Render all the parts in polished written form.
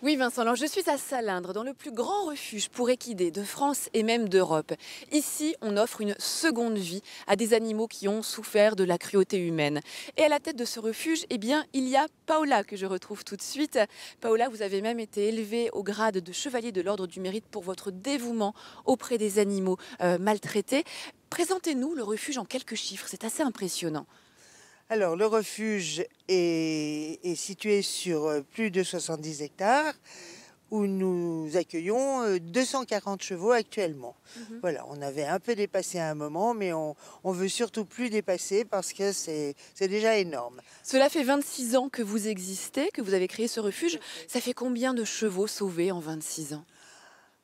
Oui Vincent, alors je suis à Salindre, dans le plus grand refuge pour équidés de France et même d'Europe. Ici, on offre une seconde vie à des animaux qui ont souffert de la cruauté humaine. Et à la tête de ce refuge, eh bien, il y a Paola que je retrouve tout de suite. Paola, vous avez même été élevée au grade de chevalier de l'Ordre du Mérite pour votre dévouement auprès des animaux maltraités. Présentez-nous le refuge en quelques chiffres, c'est assez impressionnant. Alors, le refuge est situé sur plus de 70 hectares où nous accueillons 240 chevaux actuellement. Voilà, on avait un peu dépassé à un moment, mais on veut surtout plus dépasser parce que c'est déjà énorme. Cela fait 26 ans que vous existez, que vous avez créé ce refuge. Ça fait combien de chevaux sauvés en 26 ans?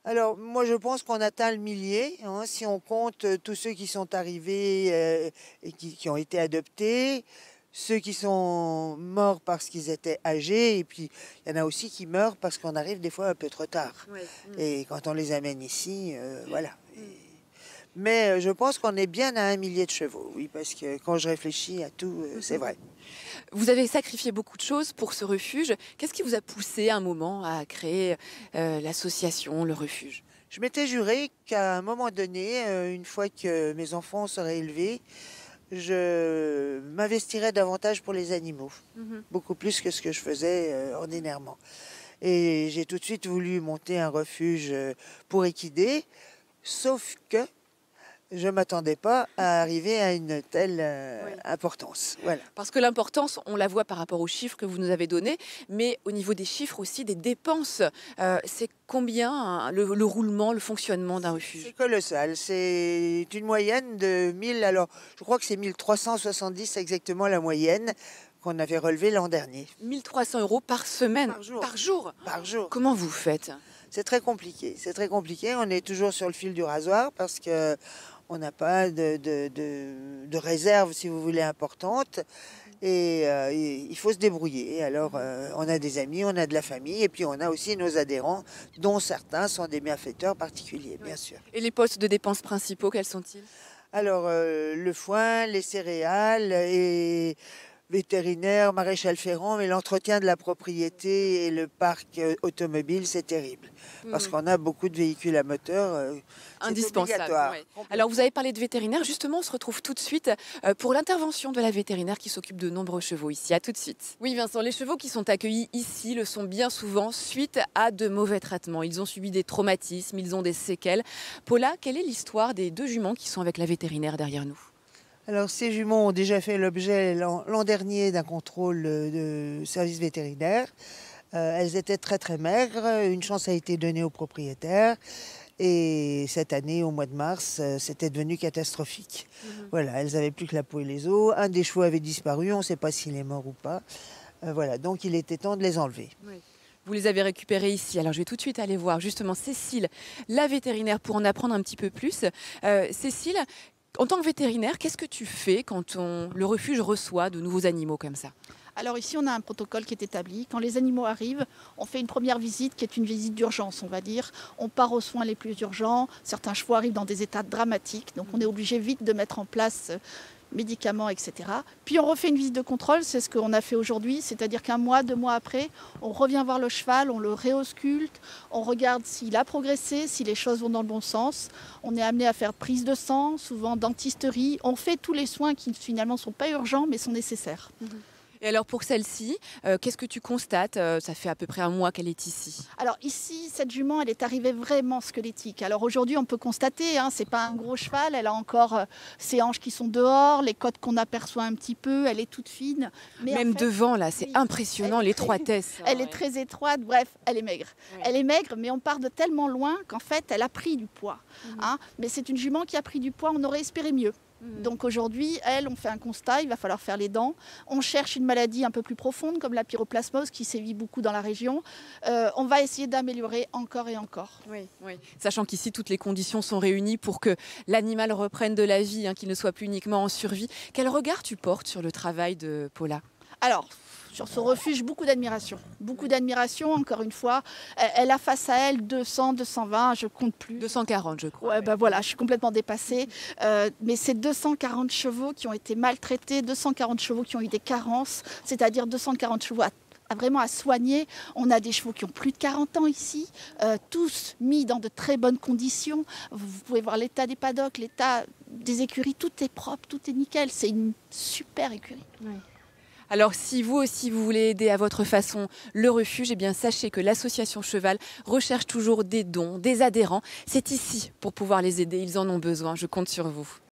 Alors, moi, je pense qu'on atteint le millier, hein, si on compte tous ceux qui sont arrivés et qui ont été adoptés, ceux qui sont morts parce qu'ils étaient âgés, et puis il y en a aussi qui meurent parce qu'on arrive des fois un peu trop tard. Ouais. Et quand on les amène ici, voilà. Mais je pense qu'on est bien à un millier de chevaux, oui, parce que quand je réfléchis à tout, c'est vrai. Vous avez sacrifié beaucoup de choses pour ce refuge. Qu'est-ce qui vous a poussé à un moment à créer l'association, le refuge? Je m'étais juré qu'à un moment donné, une fois que mes enfants seraient élevés, je m'investirais davantage pour les animaux, beaucoup plus que ce que je faisais ordinairement. Et j'ai tout de suite voulu monter un refuge pour équider, sauf que je ne m'attendais pas à arriver à une telle importance. Voilà. Parce que l'importance, on la voit par rapport aux chiffres que vous nous avez donnés, mais au niveau des chiffres aussi, des dépenses, c'est combien hein, le roulement, le fonctionnement d'un refuge? C'est colossal, c'est une moyenne de 1000, alors je crois que c'est 1370 exactement la moyenne qu'on avait relevée l'an dernier. 1300 € par semaine? Par jour. Par jour? Par jour. Comment vous faites? C'est très compliqué, c'est très compliqué. On est toujours sur le fil du rasoir parce que on n'a pas de réserve, si vous voulez, importante. Et il faut se débrouiller. Alors, on a des amis, on a de la famille, et puis on a aussi nos adhérents, dont certains sont des bienfaiteurs particuliers, bien sûr. Et les postes de dépenses principaux, quels sont-ils? Alors, le foin, les céréales et vétérinaire, maréchal ferrant, mais l'entretien de la propriété et le parc automobile, c'est terrible. Parce qu'on a beaucoup de véhicules à moteur. Indispensable. Ouais. Alors vous avez parlé de vétérinaire, justement on se retrouve tout de suite pour l'intervention de la vétérinaire qui s'occupe de nombreux chevaux ici. À tout de suite. Oui Vincent, les chevaux qui sont accueillis ici le sont bien souvent suite à de mauvais traitements. Ils ont subi des traumatismes, ils ont des séquelles. Paula, quelle est l'histoire des deux juments qui sont avec la vétérinaire derrière nous? Alors ces jumeaux ont déjà fait l'objet l'an dernier d'un contrôle de service vétérinaire. Elles étaient très très maigres, une chance a été donnée aux propriétaires. Et cette année, au mois de mars, c'était devenu catastrophique. Voilà, elles n'avaient plus que la peau et les os. Un des chevaux avait disparu, on ne sait pas s'il est mort ou pas. Voilà, donc il était temps de les enlever. Oui. Vous les avez récupérés ici. Alors je vais tout de suite aller voir justement Cécile, la vétérinaire, pour en apprendre un petit peu plus. Cécile, en tant que vétérinaire, qu'est-ce que tu fais quand le refuge reçoit de nouveaux animaux comme ça? Alors ici, on a un protocole qui est établi. Quand les animaux arrivent, on fait une première visite qui est une visite d'urgence, on va dire. On part aux soins les plus urgents. Certains chevaux arrivent dans des états dramatiques, donc on est obligé vite de mettre en place médicaments, etc. Puis on refait une visite de contrôle, c'est ce qu'on a fait aujourd'hui, c'est-à-dire qu'un mois, 2 mois après, on revient voir le cheval, on le réausculte, on regarde s'il a progressé, si les choses vont dans le bon sens. On est amené à faire prise de sang, souvent dentisterie. On fait tous les soins qui finalement ne sont pas urgents, mais sont nécessaires. Et alors pour celle-ci, qu'est-ce que tu constates? Ça fait à peu près un mois qu'elle est ici. Alors ici, cette jument, elle est arrivée vraiment squelettique. Alors aujourd'hui, on peut constater, c'est pas un gros cheval, elle a encore ses hanches qui sont dehors, les côtes qu'on aperçoit un petit peu, elle est toute fine. Mais même en fait, devant là, c'est impressionnant l'étroitesse. Elle est très étroite, bref, elle est maigre. Ouais. Elle est maigre, mais on part de tellement loin qu'en fait, elle a pris du poids. Mais c'est une jument qui a pris du poids, on aurait espéré mieux. Donc aujourd'hui, on fait un constat, il va falloir faire les dents. On cherche une maladie un peu plus profonde comme la pyroplasmose qui sévit beaucoup dans la région. On va essayer d'améliorer encore et encore. Oui. Sachant qu'ici, toutes les conditions sont réunies pour que l'animal reprenne de la vie, qu'il ne soit plus uniquement en survie. Quel regard tu portes sur le travail de Paula? Alors, sur ce refuge, beaucoup d'admiration. Beaucoup d'admiration, encore une fois. Elle a face à elle 200, 220, je compte plus. 240, je crois. Ouais, voilà, je suis complètement dépassée. Mais c'est 240 chevaux qui ont été maltraités, 240 chevaux qui ont eu des carences, c'est-à-dire 240 chevaux vraiment à soigner. On a des chevaux qui ont plus de 40 ans ici, tous mis dans de très bonnes conditions. Vous pouvez voir l'état des paddocks, l'état des écuries, tout est propre, tout est nickel. C'est une super écurie. Oui. Alors si vous aussi vous voulez aider à votre façon le refuge, eh bien sachez que l'association Cheval recherche toujours des dons, des adhérents. C'est ici pour pouvoir les aider, ils en ont besoin, je compte sur vous.